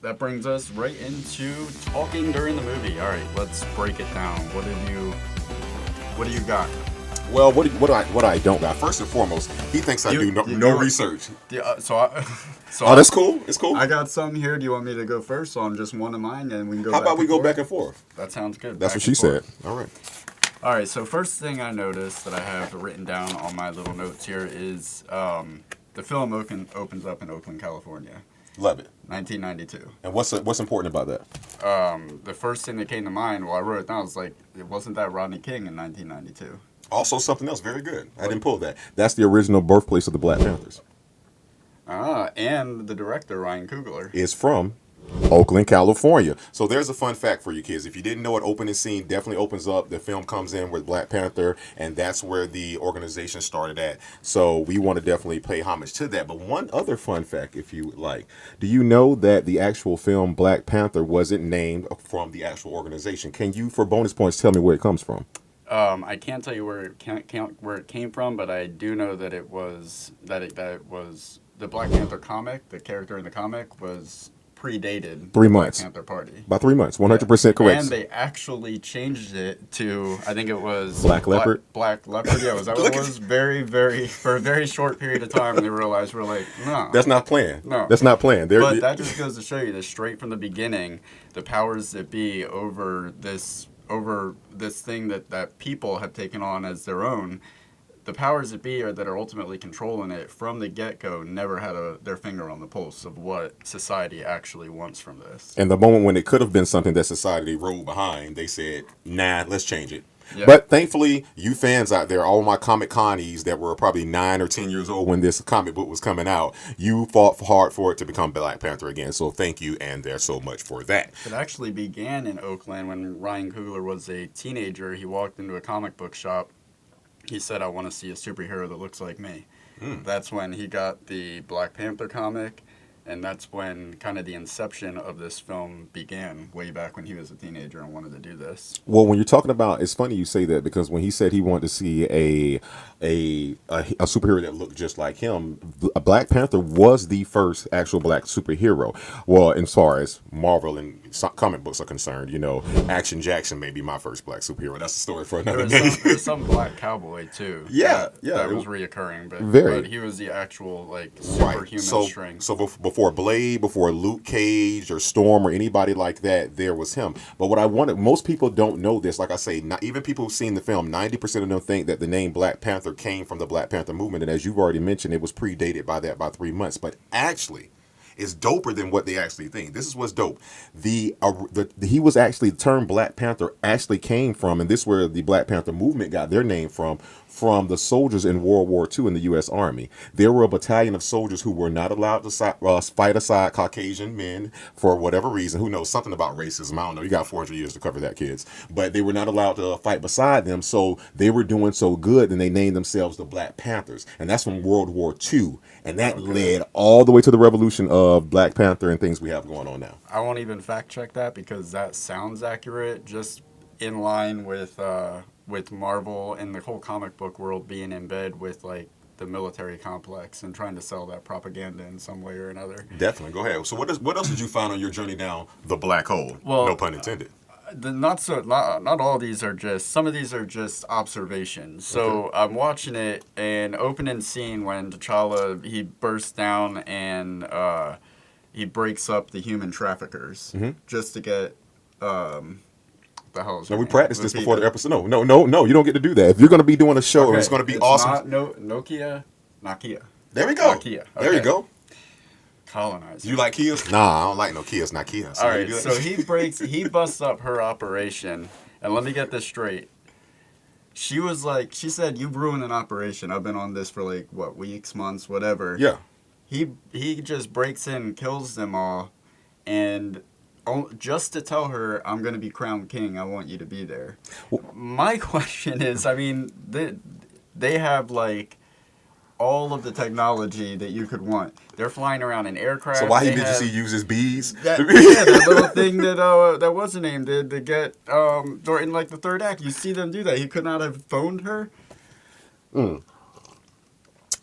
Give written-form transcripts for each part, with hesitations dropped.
that brings us right into talking during the movie. All right, let's break it down. What do you got? Well, what I don't got. First and foremost, he thinks I do no research. So That's cool. It's cool. I got some here. Do you want me to go first on just one of mine, and we can go? How back about we and go forth? back and forth? That sounds good. That's Back what she and said. forth. All right. All right. So first thing I noticed that I have written down on my little notes here is the film opens up in Oakland, California, Love it. 1992. And what's important about that? The first thing that came to mind, I wrote it down, was like, it wasn't that Rodney King in 1992. Also, something else very good. I didn't pull that. That's the original birthplace of the Black Panthers. And the director, Ryan Coogler. Is from Oakland, California. So there's a fun fact for you kids. If you didn't know it, opening scene definitely opens up. The film comes in with Black Panther, and that's where the organization started at. So we want to definitely pay homage to that. But one other fun fact, if you would like, do you know that the actual film Black Panther wasn't named from the actual organization? Can you, for bonus points, tell me where it comes from? I can't tell you where it came from, but I do know that it was that it was the Black Panther comic. The character in the comic was predated 3 the months. Black Panther Party. About 3 months, 100% correct. And they actually changed it to, I think it was Black Leopard. Black Leopard. Yeah, was that what it was? Very, very for a very short period of time, and they realized we're like, no, That's not planned. No. That's not planned. But that just goes to show you that straight from the beginning, the powers that be over this thing that people have taken on as their own, the powers that be that are ultimately controlling it from the get-go never had their finger on the pulse of what society actually wants from this. And the moment when it could have been something that society rolled behind, they said, nah, let's change it. Yeah. But thankfully, you fans out there, all my comic connies that were probably 9 or 10 years old when this comic book was coming out, you fought hard for it to become Black Panther again. So thank you, and there's so much for that. It actually began in Oakland when Ryan Coogler was a teenager. He walked into a comic book shop. He said, I want to see a superhero that looks like me. That's when he got the Black Panther comic, and that's when kind of the inception of this film began, way back when he was a teenager and wanted to do this. Well, when you're talking about, it's funny you say that, because when he said he wanted to see a superhero that looked just like him, Black Panther was the first actual black superhero. Well, as far as Marvel and comic books are concerned, Action Jackson may be my first black superhero. That's a story for another day. There was some black cowboy too. That was reoccurring, but he was the actual superhuman strength. So before Blade, before Luke Cage or Storm or anybody like that, there was him. But what I wanted, most people don't know this. Like I say, not even people who've seen the film, 90% of them think that the name Black Panther came from the Black Panther movement, and as you've already mentioned, it was predated by that by 3 months. But actually, it's doper than what they actually think. This is what's dope. He was actually, the term Black Panther actually came from, and this is where the Black Panther movement got their name from the soldiers in World War II in the U.S. Army. There were a battalion of soldiers who were not allowed to fight aside Caucasian men for whatever reason. Who knows? Something about racism. I don't know. You got 400 years to cover that, kids. But they were not allowed to fight beside them, so they were doing so good, and they named themselves the Black Panthers. And that's from World War II. And that led all the way to the revolution of Black Panther and things we have going on now. I won't even fact check that because that sounds accurate, just in line with Marvel and the whole comic book world being in bed with the military complex and trying to sell that propaganda in some way or another. Definitely. Go ahead. So what else did you find on your journey down the black hole? Well, no pun intended. Not all these are just, some of these are just observations. So I'm watching it, and opening scene when T'Challa, he bursts down and he breaks up the human traffickers just to get the hell is no, we practiced this before the episode. No, you don't get to do that. If you're going to be doing a show and it's going to be awesome. Nokia. There we go. Nokia. Okay. There you go. Colonizer. You like Kias? Nah, I don't like no Kias, not Kia. All right, so he busts up her operation, and let me get this straight. She said, you've ruined an operation. I've been on this for weeks, months, whatever. Yeah. He just breaks in, kills them all, and just to tell her, I'm going to be crowned king, I want you to be there. My question is, they have all of the technology that you could want. They're flying around in aircraft. So why did you see uses bees? That little thing that was name did to get in the third act. You see them do that. He could not have phoned her.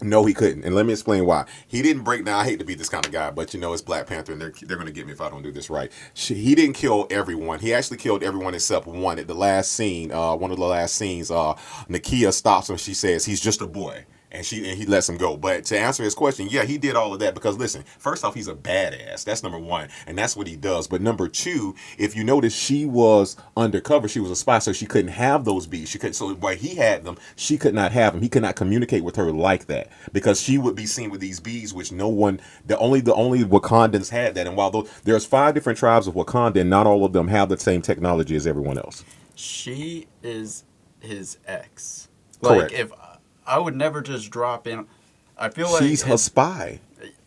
No, he couldn't, and let me explain why. He didn't break down. I hate to be this kind of guy, but it's Black Panther, and they're going to get me if I don't do this right. He didn't kill everyone. He actually killed everyone except one. At the last scene, one of the last scenes, Nakia stops him. She says he's just a boy. And he lets him go. But to answer his question, yeah, he did all of that because listen, first off, he's a badass. That's number one, and that's what he does. But number two, if you notice, she was undercover. She was a spy, so she couldn't have those bees. She couldn't. So while he had them, she could not have them. He could not communicate with her like that because she would be seen with these bees, which no one, the only Wakandans had that. And while there's 5 different tribes of Wakanda, and not all of them have the same technology as everyone else. She is his ex. Correct. Like, if I would never just drop in. I feel like She's her spy.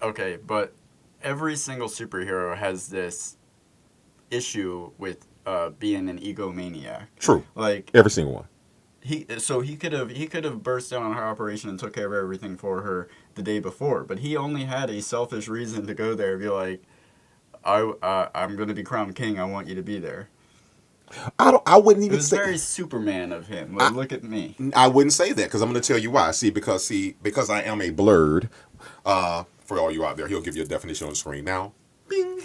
Okay, but every single superhero has this issue with being an egomaniac. True. Like Every single one. he could have burst down on her operation and took care of everything for her the day before, but he only had a selfish reason to go there and be like, I'm gonna be crowned king. I want you to be there. I wouldn't It even was say. very Superman of him. Like, look at me. I wouldn't say that because I'm going to tell you why. Because I am a blurred. For all you out there, he'll give you a definition on the screen now. Bing.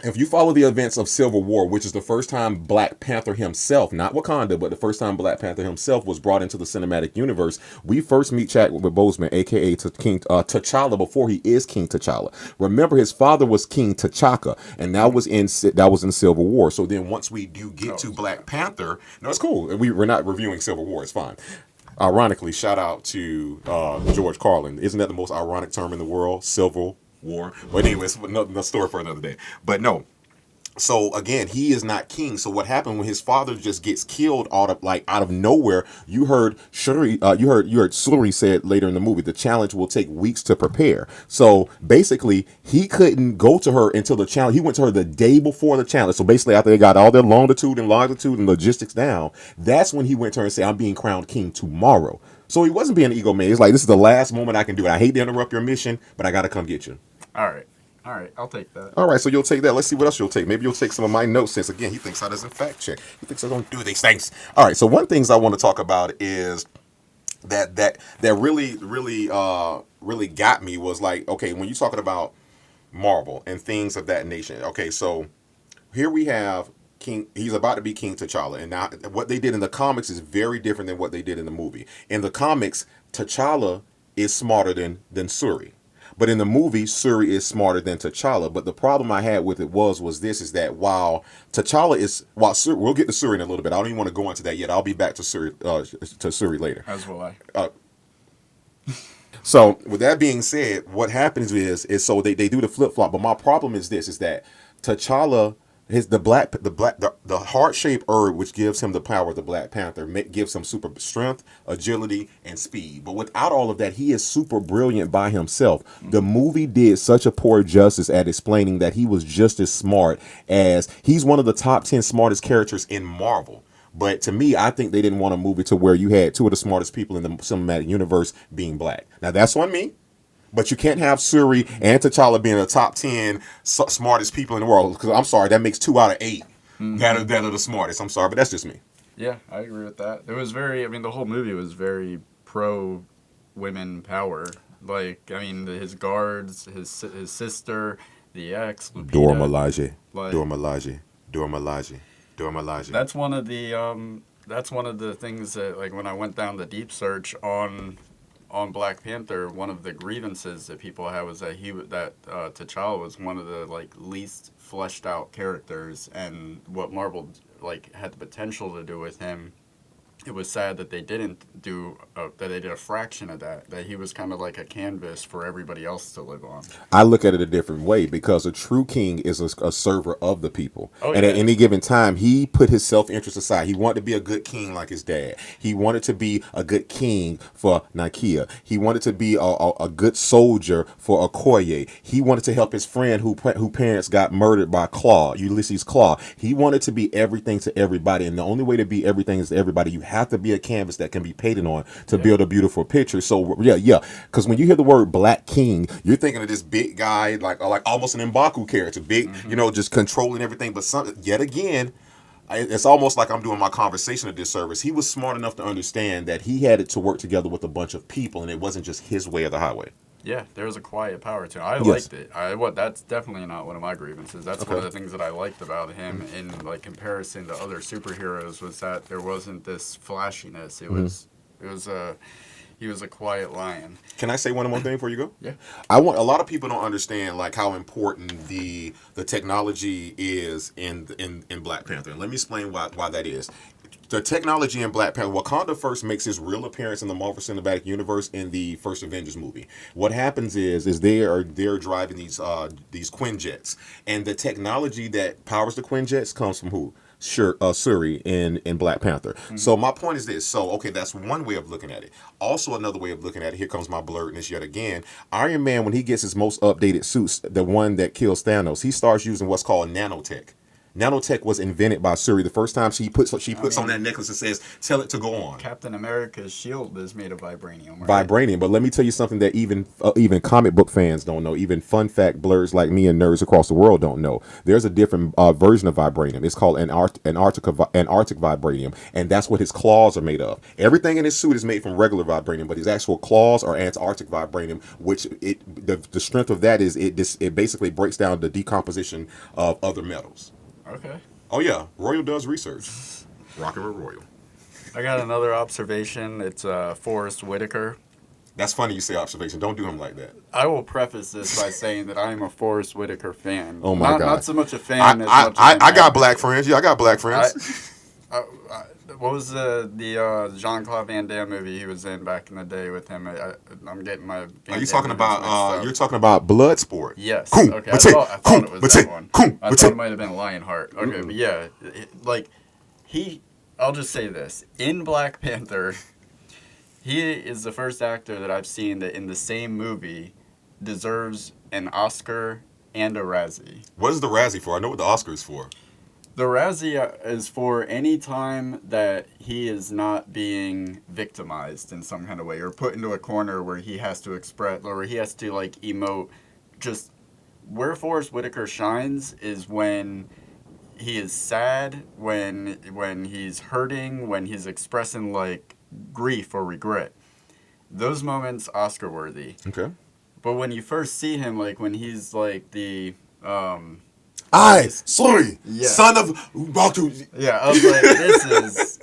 If you follow the events of Civil War, which is the first time Black Panther himself, not Wakanda, but the first time Black Panther himself was brought into the cinematic universe, we first meet Chadwick Boseman, aka King T'Challa, before he is King T'Challa. Remember, his father was King T'Chaka, and that was in Civil War. So then, once we do get to Black Panther, no, it's cool. We're not reviewing Civil War. It's fine. Ironically, shout out to George Carlin. Isn't that the most ironic term in the world? Civil War. But anyways, another story for another day. But no. So again, he is not king. So what happened when his father just gets killed out of nowhere? You heard Shuri, you heard Shuri said later in the movie, the challenge will take weeks to prepare. So basically, he couldn't go to her until the challenge. He went to her the day before the challenge. So basically, after they got all their longitude and logistics down, that's when he went to her and said, "I'm being crowned king tomorrow." So he wasn't being an ego man. He's like, "This is the last moment I can do it. I hate to interrupt your mission, but I got to come get you." All right, I'll take that. All right, so you'll take that. Let's see what else you'll take. Maybe you'll take some of my notes since, again, he thinks I doesn't fact check. He thinks I don't do these things. All right, so one things I want to talk about is that really got me was like, okay, when you're talking about Marvel and things of that nation. Okay, so here we have King. He's about to be King T'Challa, and now what they did in the comics is very different than what they did in the movie. In the comics, T'Challa is smarter than Shuri. But in the movie, Shuri is smarter than T'Challa. But the problem I had with it was this, is that while Shuri, we'll get to Shuri in a little bit. I don't even want to go into that yet. I'll be back to Shuri later. As will I. So with that being said, what happens is so they do the flip flop. But my problem is this, is that T'Challa, the heart shaped herb, which gives him the power of the Black Panther, gives him super strength, agility, and speed. But without all of that, he is super brilliant by himself. The movie did such a poor justice at explaining that he was just as smart as he's one of the top 10 smartest characters in Marvel. But to me, I think they didn't want a movie to where you had 2 of the smartest people in the cinematic universe being black. Now that's on me. But you can't have Shuri and T'Challa being the top 10 smartest people in the world. Because I'm sorry, that makes 2 out of 8 that are the smartest. I'm sorry, but that's just me. Yeah, I agree with that. It was the whole movie was very pro women power. Like, his guards, his sister, the ex, Lupita. Dora Milaje. Like, Dora Milaje. That's one of the things that, like, when I went down the deep search on Black Panther, one of the grievances that people had was that T'Challa was one of the least fleshed out characters, and what Marvel had the potential to do with him. It was sad that they didn't do that. They did a fraction of that. That he was kind of like a canvas for everybody else to live on. I look at it a different way because a true king is a server of the people. Oh, and yeah. at any given time, he put his self-interest aside. He wanted to be a good king like his dad. He wanted to be a good king for Nakia. He wanted to be a good soldier for Okoye. He wanted to help his friend who parents got murdered by Ulysses Claw. He wanted to be everything to everybody. And the only way to be everything is to everybody, you have to be a canvas that can be painted on to build a beautiful picture. So yeah. Because when you hear the word Black King, you're thinking of this big guy, like almost an M'Baku character, big, just controlling everything. But yet again, it's almost like I'm doing my conversation a disservice. He was smart enough to understand that he had it to work together with a bunch of people, and it wasn't just his way or the highway. Yeah, there was a quiet power to it. I Yes. liked it. That's definitely not one of my grievances. That's one of the things that I liked about him in like comparison to other superheroes was that there wasn't this flashiness. It was a he was a quiet lion. Can I say one more thing before you go? Yeah. I want a lot of people don't understand like how important the technology is in Black Panther. And let me explain why that is. The technology in Black Panther, Wakanda first makes his real appearance in the Marvel Cinematic Universe in the first Avengers movie. What happens is they're driving these Quinjets, and the technology that powers the Quinjets comes from who? Sure, Suri in Black Panther. So my point is this. So okay, that's one way of looking at it. Also, another way of looking at it. Here comes my blurtness yet again. Iron Man, when he gets his most updated suits, the one that kills Thanos, he starts using what's called nanotech. Nanotech was invented by Suri. The first time she puts on that necklace and says, "Tell it to go on." Captain America's shield is made of vibranium. Right? Vibranium. But let me tell you something that even comic book fans don't know. Even fun fact blurs like me and nerds across the world don't know. There's a different version of vibranium. It's called Antarctic vibranium, and that's what his claws are made of. Everything in his suit is made from regular vibranium, but his actual claws are Antarctic vibranium, which the strength of that is it basically breaks down the decomposition of other metals. Okay. Oh yeah, Royal does research. Rockin' with Royal. I got another observation. It's Forrest Whitaker. That's funny you say observation. Don't do him like that. I will preface this by saying that I am a Forrest Whitaker fan. Oh my God. Not so much a fan as I much as I got black friends. Yeah, I got black friends. What was the Jean-Claude Van Damme movie he was in back in the day with him? I'm getting my. Are you talking about? You're talking about Bloodsport. Yes. Coom, Okay. mate, I thought it was that one. I thought mate. it might have been Lionheart. Okay, but yeah, I'll just say this: in Black Panther, he is the first actor that I've seen that in the same movie deserves an Oscar and a Razzie. What is the Razzie for? I know what the Oscar is for. The Razzie is for any time that he is not being victimized in some kind of way or put into a corner where he has to express or he has to like emote. Just where Forrest Whitaker shines is when he is sad, when he's hurting, when he's expressing like grief or regret. Those moments Oscar worthy. Okay. But when you first see him, like when he's like the sorry, Yeah. son of Batu. Yeah, I was like, this is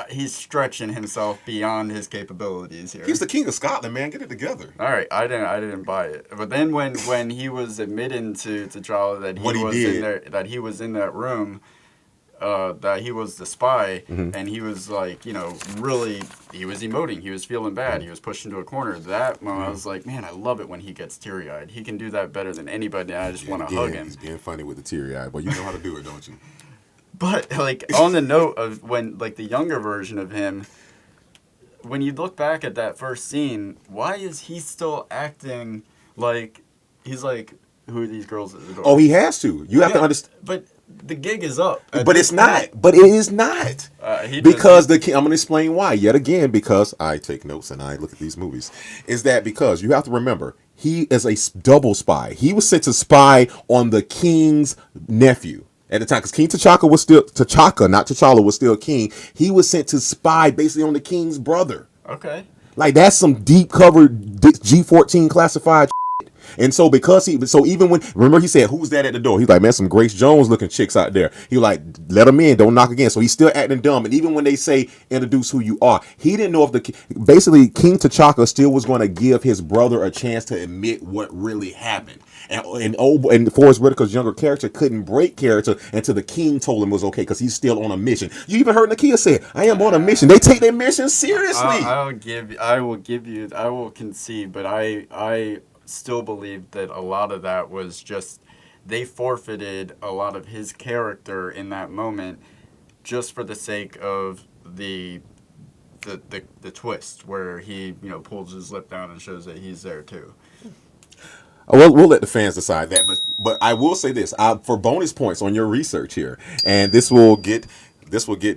he's stretching himself beyond his capabilities here. He's the king of Scotland, man. Get it together. All right, I didn't buy it. But then when he was admitting to T'Challa that he was in that room, that he was the spy, and he was like, really, he was emoting. He was feeling bad. He was pushed into a corner. That moment, I was like, man, I love it when he gets teary-eyed. He can do that better than anybody, and I just want to hug him. He's being funny with the teary eye, but you know how to do it, don't you? But, like, on the note of when, like, the younger version of him, when you look back at that first scene, why is he still acting like, he's like, who are these girls at the door? Oh, he has to. You have to understand. But the gig is up. But it's not. But it is not. Because I'm going to explain why. Yet again, because I take notes and I look at these movies. Is that because you have to remember, he is a double spy. He was sent to spy on the king's nephew at the time. Because King T'Chaka was still, not T'Challa, was still king. He was sent to spy basically on the king's brother. Okay. Like, that's some deep covered G14 classified. And so even when, remember he said, who's that at the door? He's like, man, some Grace Jones looking chicks out there. He like, let them in, don't knock again. So he's still acting dumb. And even when they say, introduce who you are, he didn't know if basically King T'Chaka still was going to give his brother a chance to admit what really happened. And Forrest Whitaker's younger character couldn't break character until the king told him it was okay because he's still on a mission. You even heard Nakia say, I am on a mission. They take their mission seriously. I will concede, but I still believe that a lot of that was just they forfeited a lot of his character in that moment just for the sake of the twist where he pulls his lip down and shows that he's there too. We'll let the fans decide that, but I will say this for bonus points on your research here, and this will get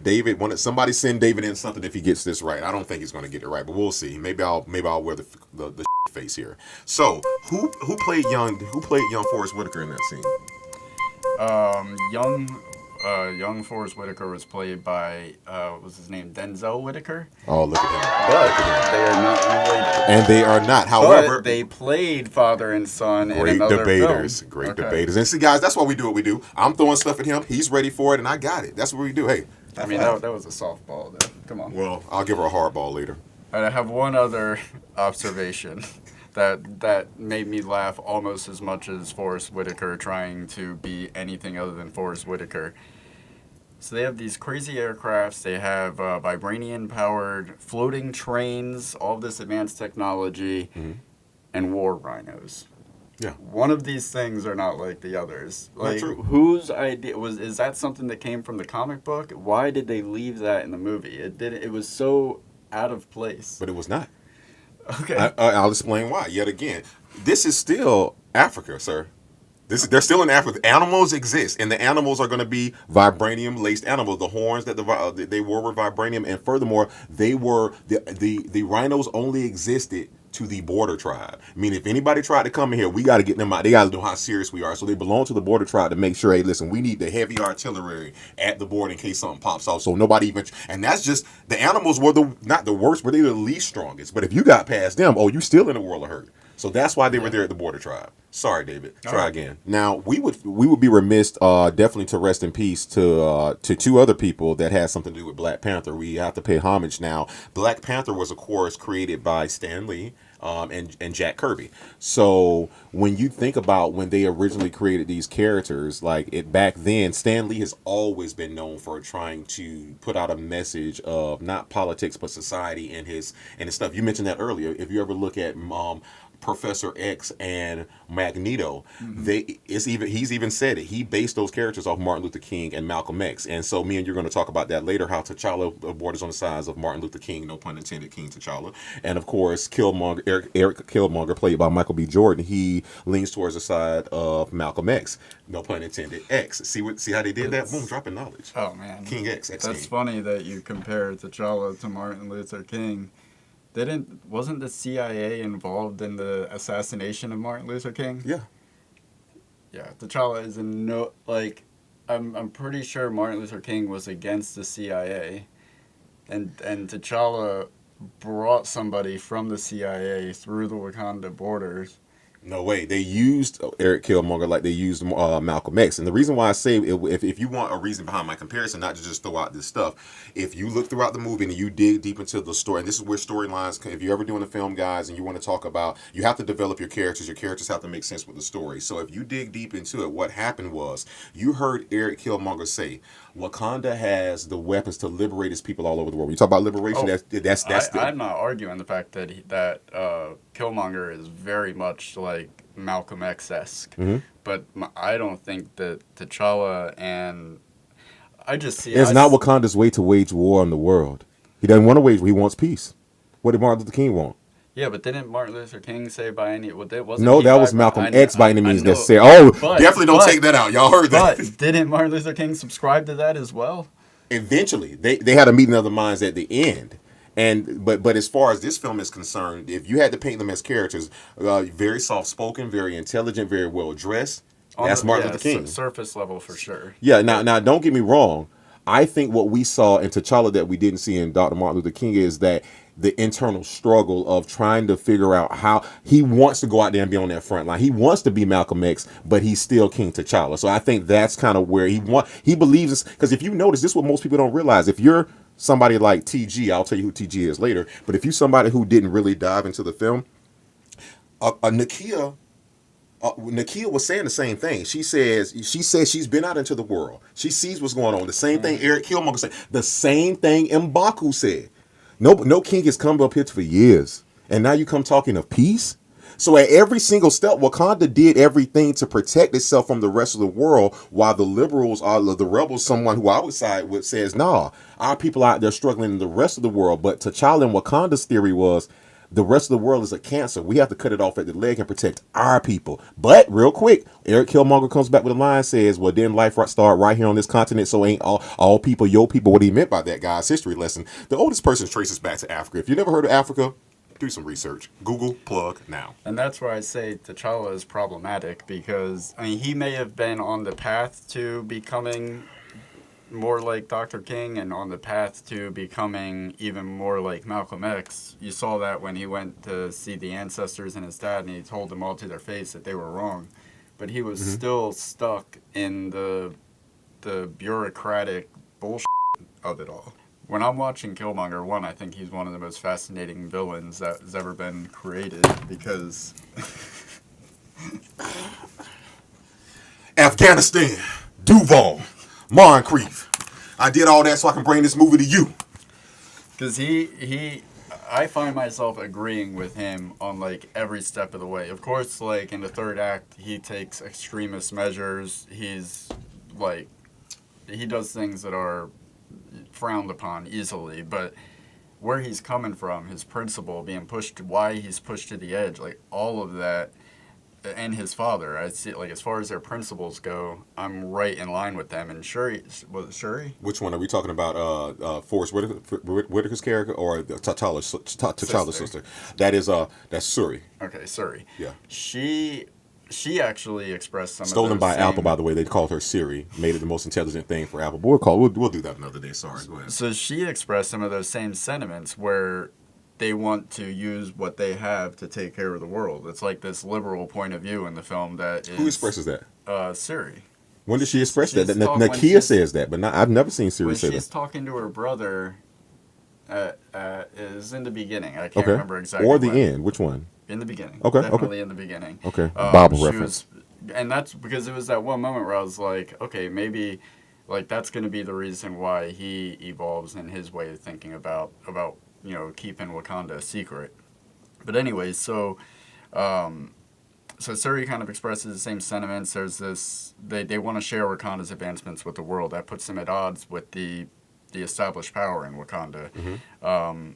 David. Somebody send David in something if he gets this right. I don't think he's going to get it right, but we'll see. Maybe I'll wear the face here. So who played young Forrest Whitaker in that scene? young Forrest Whitaker was played by what was his name, Denzel Whitaker, Oh, look at him. but they are not related. And they are not. However, But they played father and son in great another debaters. film. Great Okay. debaters. And see, guys, that's why we do what we do. I'm throwing stuff at him. He's ready for it, and I got it. That's what we do. Hey. I mean, that was a softball, though. Come on. Well, I'll give her a hard ball later. I have one other observation that made me laugh almost as much as Forrest Whitaker trying to be anything other than Forrest Whitaker. So they have these crazy aircrafts. They have vibranium-powered floating trains, all this advanced technology, and war rhinos. Yeah. One of these things are not like the others. Not Like, true. whose idea is that? Something that came from the comic book? Why did they leave that in the movie? It was so out of place. But it was not. Okay. I'll explain why. Yet again, this is still Africa, sir. They're still in Africa. Animals exist, and the animals are going to be vibranium-laced animals. The horns that they were vibranium, and furthermore, they were the rhinos only existed to the border tribe. I mean, if anybody tried to come in here, we got to get them out. They got to know how serious we are. So they belong to the border tribe to make sure, hey, listen, we need the heavy artillery at the border in case something pops off. So nobody even, and that's just, the animals were not the worst, but they were the least strongest. But if you got past them, oh, you still in a world of hurt. So that's why they were there at the border tribe. Sorry, David. Try again. Now we would be remiss, definitely to rest in peace to two other people that had something to do with Black Panther. We have to pay homage now. Black Panther was, of course, created by Stan Lee. And Jack Kirby. So when you think about when they originally created these characters, like it back then, Stan Lee has always been known for trying to put out a message of not politics but society and his stuff. You mentioned that earlier. If you ever look at Professor X and Magneto, he's even said it. He based those characters off Martin Luther King and Malcolm X. And so me and you're going to talk about that later, how T'Challa borders on the sides of Martin Luther King, no pun intended, King T'Challa. And of course, Eric Killmonger, played by Michael B. Jordan, he leans towards the side of Malcolm X, no pun intended, X. See how they did that? Boom, dropping knowledge. Oh man, King X. That's funny that you compare T'Challa to Martin Luther King. Wasn't the CIA involved in the assassination of Martin Luther King? Yeah. Yeah, T'Challa is I'm pretty sure Martin Luther King was against the CIA, and T'Challa brought somebody from the CIA through the Wakanda borders. No way. They used Eric Killmonger like they used Malcolm X. And the reason why I say, if you want a reason behind my comparison, not to just throw out this stuff, if you look throughout the movie and you dig deep into the story, and this is where storylines, if you're ever doing a film, guys, and you want to talk about, you have to develop your characters have to make sense with the story. So if you dig deep into it, what happened was, you heard Eric Killmonger say, Wakanda has the weapons to liberate its people all over the world. When you talk about liberation, I'm not arguing the fact that Killmonger is very much like Malcolm X-esque, but I don't think that T'Challa and I just see it's not Wakanda's way to wage war on the world. He doesn't want to wage war. He wants peace. What did Martin Luther King want? Yeah, but didn't Martin Luther King say by any? Well, that was Malcolm X by any means necessary. Definitely don't take that out. Y'all heard that. But didn't Martin Luther King subscribe to that as well? Eventually, they had a meeting of the minds at the end. But as far as this film is concerned, if you had to paint them as characters, very soft spoken, very intelligent, very well dressed, that's Martin Luther King. Surface level for sure. Yeah. Now, don't get me wrong. I think what we saw in T'Challa that we didn't see in Dr. Martin Luther King is that the internal struggle of trying to figure out how he wants to go out there and be on that front line. He wants to be Malcolm X, but he's still King T'Challa. So I think that's kind of where he believes, because if you notice, this is what most people don't realize. If you're somebody like TG, I'll tell you who TG is later, but if you're somebody who didn't really dive into the film, Nakia was saying the same thing. She says she's been out into the world. She sees what's going on. The same thing Eric Killmonger said. The same thing M'Baku said. No king has come up here for years, and now you come talking of peace. So at every single step, Wakanda did everything to protect itself from the rest of the world, while the liberals are the rebels. Someone who I would side with says, "Nah, our people out there struggling in the rest of the world." But T'Challa and Wakanda's theory was, the rest of the world is a cancer. We have to cut it off at the leg and protect our people. But real quick, Eric Killmonger comes back with a line, says, well, didn't life start right here on this continent? So ain't all people your people? What he meant by that, guys, history lesson. The oldest person traces back to Africa. If you never heard of Africa, do some research. Google, plug now. And that's where I say T'Challa is problematic, because, I mean, he may have been on the path to becoming more like Dr. King and on the path to becoming even more like Malcolm X. You saw that when he went to see the ancestors and his dad, and he told them all to their face that they were wrong. But he was Hmm. still stuck in the bureaucratic bullshit of it all. When I'm watching Killmonger 1, I think he's one of the most fascinating villains that has ever been created because Afghanistan, Duval, Moncrief. I did all that so I can bring this movie to you. Because I find myself agreeing with him on like every step of the way. Of course, like in the third act, he takes extremist measures. He's like, he does things that are frowned upon easily, but where he's coming from, his principle being pushed, why he's pushed to the edge, like all of that, and his father, I see, like as far as their principles go, I'm right in line with them. And Shuri, was it Shuri? Which one are we talking about? Forrest Whitaker's character or T'Challa's Sister. sister? That is that's Suri. Okay, Shuri. Yeah. She she actually expressed some of Stolen those by Apple, same. by the way. They called her Siri. Made it the most intelligent thing for Apple. But we'll do that another day. Sorry. Go ahead. So she expressed some of those same sentiments where they want to use what they have to take care of the world. It's like this liberal point of view in the film that Who is expresses that? Siri. When did she express that? When Nakia says that, but I've never seen Siri when say she's that. talking to her brother. Is in the beginning. I can't Okay. remember exactly Or the when. end. Which one? In the beginning, Okay. Okay. definitely in the beginning. Okay. Bible She reference. was, and that's because it was that one moment where I was like, okay, maybe, like that's going to be the reason why he evolves in his way of thinking about keeping Wakanda a secret. But anyways, um, so Suri kind of expresses the same sentiments. There's this they want to share Wakanda's advancements with the world. That puts them at odds with the established power in Wakanda. Hmm.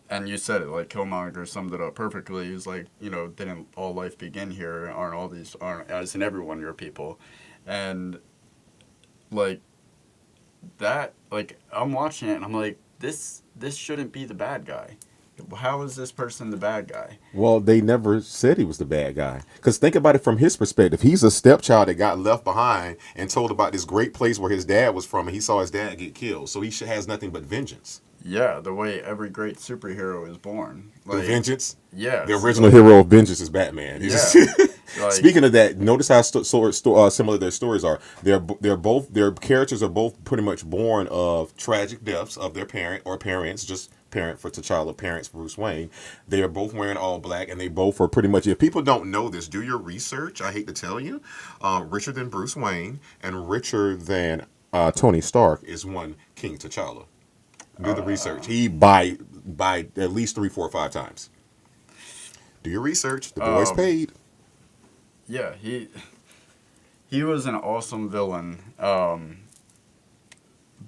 And you said it, like Killmonger summed it up perfectly. He was like, didn't all life begin here? Aren't as in everyone your people? And like that, like I'm watching it and I'm like, this shouldn't be the bad guy. How is this person the bad guy? Well, they never said he was the bad guy. Because think about it from his perspective. He's a stepchild that got left behind and told about this great place where his dad was from, and he saw his dad get killed. So has nothing but vengeance. Yeah, the way every great superhero is born. Through Like, vengeance. The yes, original hero of vengeance is Batman. yeah, like Speaking of that, notice how similar their stories are. Their characters are both pretty much born of tragic deaths of their parent or parents, just parent for T'Challa, parents for Bruce Wayne. They are both wearing all black, and they both are pretty much. If people don't know this, do your research. I hate to tell you, richer than Bruce Wayne and richer than Tony Stark is one King T'Challa. Do the research. He by at least 3, 4, 5 times. Do your research. The boy's um, paid. yeah, he was an awesome villain.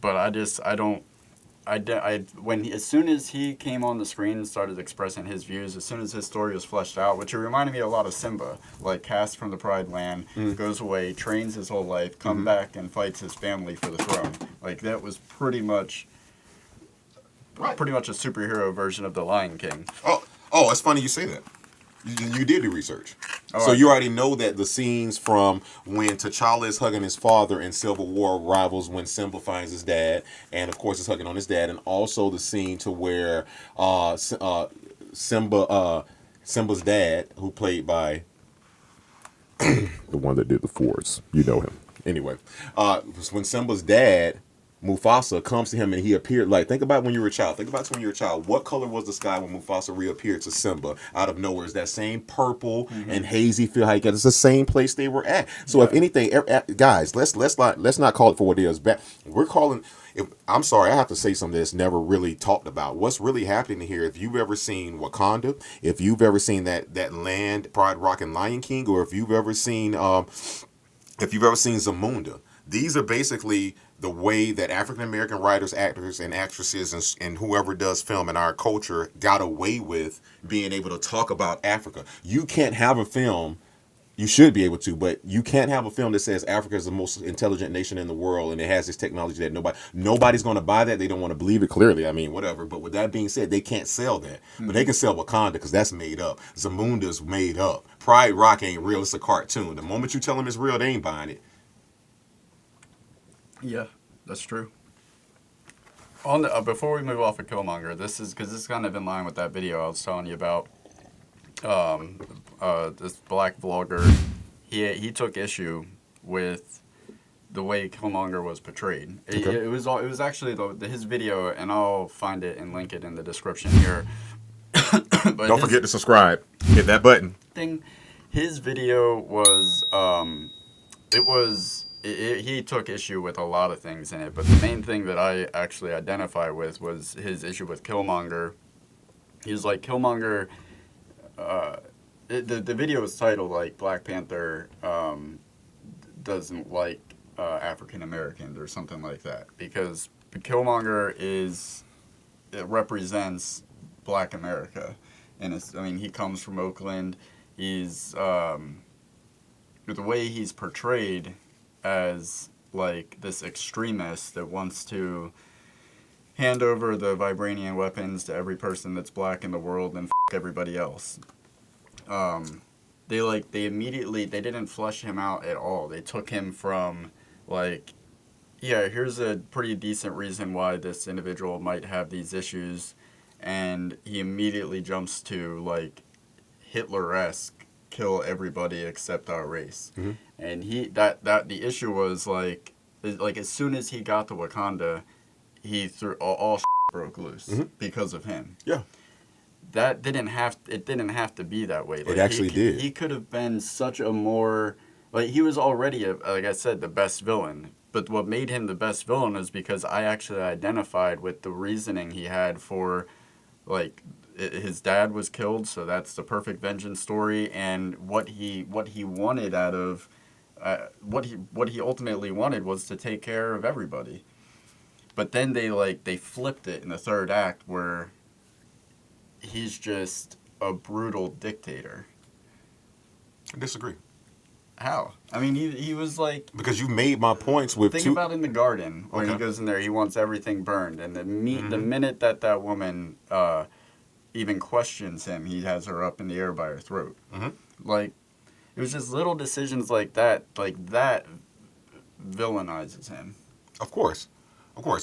But I don't as soon as he came on the screen and started expressing his views, as soon as his story was fleshed out, which it reminded me a lot of Simba, like cast from the Pride Land, goes away, trains his whole life, come back and fights his family for the throne. Like that was Right. pretty much a superhero version of the Lion King. Oh, it's funny you say that. You did do research. Oh, So you already know that the scenes from when T'Challa is hugging his father in Civil War rivals when Simba finds his dad, and of course is hugging on his dad, and also the scene to where Simba's dad, who played by the one that did the Force, you know him. Anyway, when Simba's dad Mufasa comes to him and he appeared like think about when you were a child. Think about when you were a child. What color was the sky when Mufasa reappeared to Simba out of nowhere? It's that same purple and hazy feel. How you get it's the same place they were at. So if Yeah. anything, guys, let's not call it for what it is. We're calling. I'm sorry, I have to say something that's never really talked about. What's really happening here? If you've ever seen Wakanda, if you've ever seen that land, Pride Rock and Lion King, or if you've ever seen Zamunda, these are basically the way that African American writers, actors, and actresses, and whoever does film in our culture got away with being able to talk about Africa. You can't have a film. You should be able to, but you can't have a film that says Africa is the most intelligent nation in the world and it has this technology that nobody's going to buy that. They don't want to believe it. Clearly, I mean, whatever. But with that being said, they can't sell that, but they can sell Wakanda because that's made up. Zamunda's made up. Pride Rock ain't real. It's a cartoon. The moment you tell them it's real, they ain't buying it. Yeah. That's true. On the, before we move off of Killmonger, this is because this is kind of in line with that video I was telling you about. Um, this black vlogger, he took issue with the way Killmonger was portrayed. Okay. It was actually his video, and I'll find it and link it in the description here. But Don't forget to subscribe. Hit that button. His video was he took issue with a lot of things in it, but the main thing that I actually identify with was his issue with Killmonger. He was like, Killmonger. The video was titled like Black Panther doesn't like African Americans or something like that, because Killmonger it represents Black America, and I mean, he comes from Oakland. He's the way he's portrayed as like this extremist that wants to hand over the vibranium weapons to every person that's black in the world and everybody else. They immediately, they didn't flesh him out at all. They took him from like, yeah, here's a pretty decent reason why this individual might have these issues, and he immediately jumps to like Hitler-esque, kill everybody except our race. Mm-hmm. And the issue was like as soon as he got to Wakanda, he threw all broke loose because of him. Yeah. It didn't have to be that way. Like, it actually did. He could have been such a more, like, he was already, like I said, the best villain. But what made him the best villain is because I actually identified with the reasoning he had for, like, his dad was killed, so that's the perfect vengeance story, and what he wanted out of, what he ultimately wanted was to take care of everybody. But then they flipped it in the third act where he's just a brutal dictator. I disagree. How? I mean, he was like... Because you made my points with Think about in the garden, when he goes in there, he wants everything burned. And the minute that woman even questions him, he has her up in the air by her throat. Mm-hmm. Like, it was just little decisions like that villainizes him. Of course.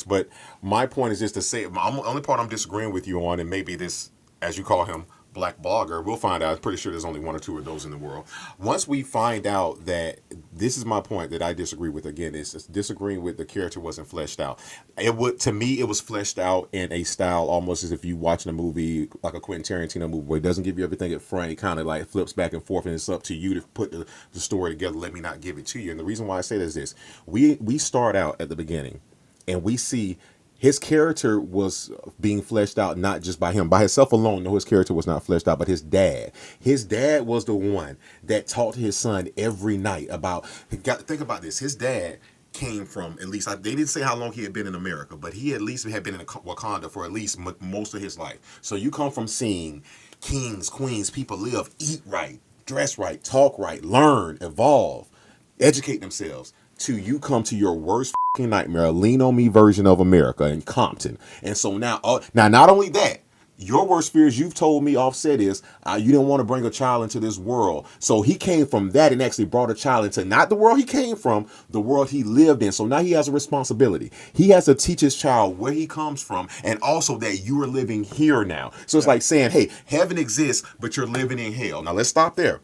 But my point is just to say, the only part I'm disagreeing with you on, and maybe this, as you call him, black blogger, we'll find out. I'm pretty sure there's only one or two of those in the world. Once we find out that, this is my point that I disagree with, again, is disagreeing with the character wasn't fleshed out. To me, it was fleshed out in a style almost as if you watching a movie, like a Quentin Tarantino movie, where it doesn't give you everything up front. It kind of like flips back and forth, and it's up to you to put the story together. Let me not give it to you. And the reason why I say that is this. We start out at the beginning, and we see his character was being fleshed out not just by him. By himself alone, no, his character was not fleshed out, but his dad. His dad was the one that taught his son every night about... Think about this. His dad came from, at least, they didn't say how long he had been in America, but he at least had been in Wakanda for at least most of his life. So you come from seeing kings, queens, people live, eat right, dress right, talk right, learn, evolve, educate themselves, to you come to your worst nightmare, a lean on me version of America in Compton. And so now not only that, your worst fears you've told me offset is you didn't want to bring a child into this world. So he came from that and actually brought a child into not the world he came from, the world he lived in. So now he has a responsibility. He has to teach his child where he comes from, and also that you are living here now. So it's like saying, hey, heaven exists, but you're living in hell. Now let's stop there.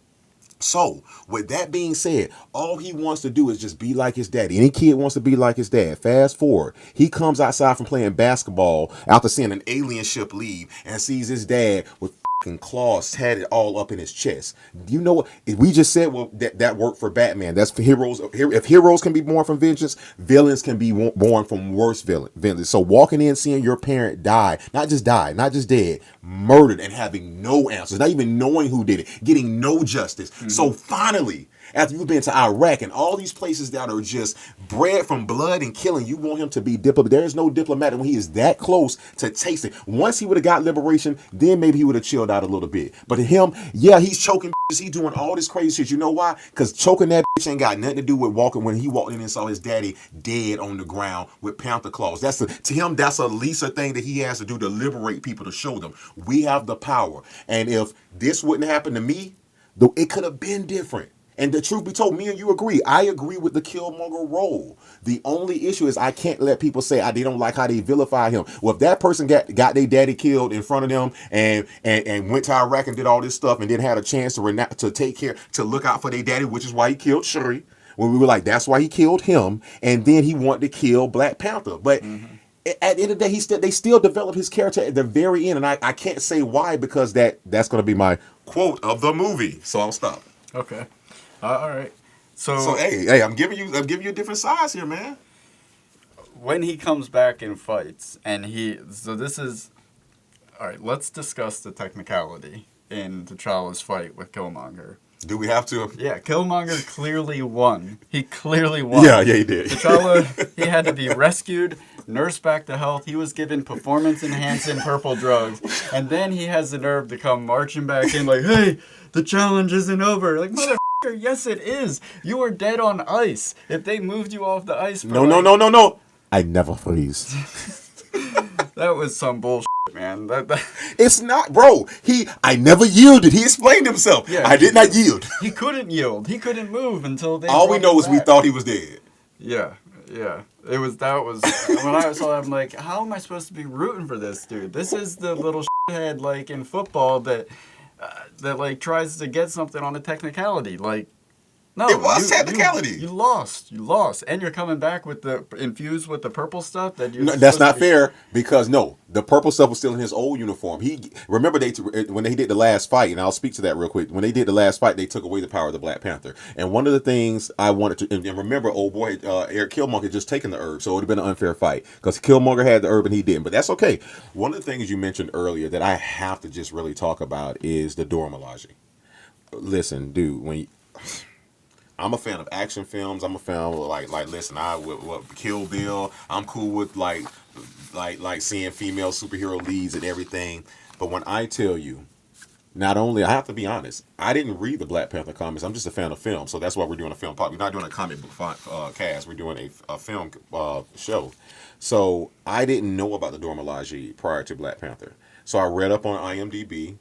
So, with that being said, all he wants to do is just be like his daddy. Any kid wants to be like his dad. Fast forward. He comes outside from playing basketball after seeing an alien ship leave and sees his dad with claws tatted all up in his chest. You know what? We just said, well, that worked for Batman. That's for heroes. If heroes can be born from vengeance, villains can be born from worse villains. So walking in, seeing your parent die, not just dead, murdered, and having no answers, not even knowing who did it, getting no justice. Mm-hmm. So finally, after you've been to Iraq and all these places that are just bred from blood and killing, you want him to be diplomatic. There is no diplomatic when he is that close to tasting. Once he would have got liberation, then maybe he would have chilled out a little bit. But to him, yeah, he's choking bitches. He's doing all this crazy shit. You know why? Because choking that bitch ain't got nothing to do with walking. When he walked in and saw his daddy dead on the ground with panther claws. To him, that's a least a thing that he has to do to liberate people, to show them we have the power. And if this wouldn't happen to me, though, it could have been different. And the truth be told, me and you agree. I agree with the Killmonger role. The only issue is I can't let people say they don't like how they vilify him. Well, if that person got their daddy killed in front of them and went to Iraq and did all this stuff and then had a chance to take care, to look out for their daddy, which is why he killed Shuri. When we were like, that's why he killed him. And then he wanted to kill Black Panther. But at the end of the day, they still develop his character at the very end. And I can't say why, because that's going to be my quote of the movie. So I'll stop. Okay. All right. So hey, I'm giving you a different size here, man. When he comes back and fights, and this is, all right, let's discuss the technicality in T'Challa's fight with Killmonger. Do we have to? Yeah, Killmonger clearly won. He clearly won. Yeah, he did. T'Challa, he had to be rescued, nursed back to health. He was given performance-enhancing purple drugs. And then he has the nerve to come marching back in like, hey, the challenge isn't over. Like, motherfucker, yes it is. You were dead on ice. If they moved you off the ice... No. I never freeze. That was some bullshit, man. It's not, bro. I never yielded. He explained himself. Yeah, I did not yield. He couldn't yield. He couldn't move until they. All we know is we thought he was dead. Yeah. That was when I saw that, I'm like, how am I supposed to be rooting for this dude? This is the little shithead like in football that like tries to get something on a technicality. Like, no, it was technicality. You lost, and you're coming back with infused with the purple stuff that you. No, that's not fair, because the purple stuff was still in his old uniform. Remember when they did the last fight, and I'll speak to that real quick. When they did the last fight, they took away the power of the Black Panther, and one of the things I wanted to, and remember, old boy Eric Killmonger had just taken the herb, so it would have been an unfair fight because Killmonger had the herb and he didn't. But that's okay. One of the things you mentioned earlier that I have to just really talk about is the Dora Milaje. Listen, dude, I'm a fan of action films. I'm a fan of like listen, with Kill Bill. I'm cool with like seeing female superhero leads and everything. But when I tell you, not only, I have to be honest, I didn't read the Black Panther comics. I'm just a fan of film, so that's why we're doing a film podcast. We're not doing a comic book cast. We're doing a film show. So I didn't know about the Dora Milaje prior to Black Panther. So I read up on IMDb.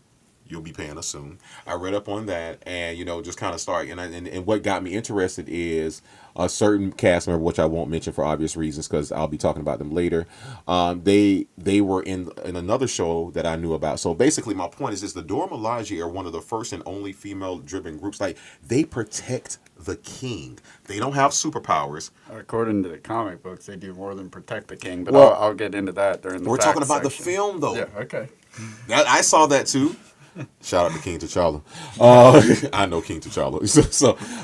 You'll be paying us soon. I read up on that, and just kind of start. And what got me interested is a certain cast member, which I won't mention for obvious reasons, because I'll be talking about them later. They were in another show that I knew about. So basically, my point is this: the Dora Milaje are one of the first and only female-driven groups. Like, they protect the king. They don't have superpowers. According to the comic books, they do more than protect the king. But well, I'll get into that during the. We're talking about section. The film, though. Yeah. Okay. I saw that too. Shout out to King T'Challa. I know King T'Challa.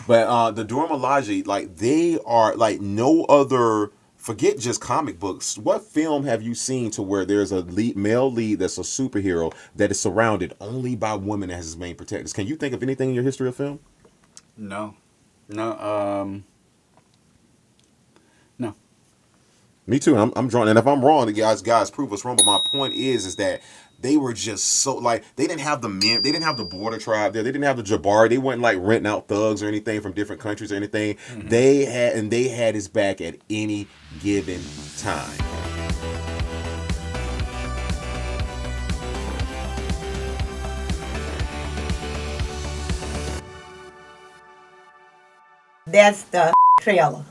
But the Dora Milaje, like, they are like no other. Forget just comic books. What film have you seen to where there's a male lead that's a superhero that is surrounded only by women as his main protectors? Can you think of anything in your history of film? No. Me too. I'm drawn, and if I'm wrong, the guys prove us wrong. But my point is that they were just so, like, they didn't have the men, they didn't have the border tribe there, they didn't have the Jabari, they weren't like renting out thugs or anything from different countries or anything. Mm-hmm. They had his back at any given time. That's the trailer.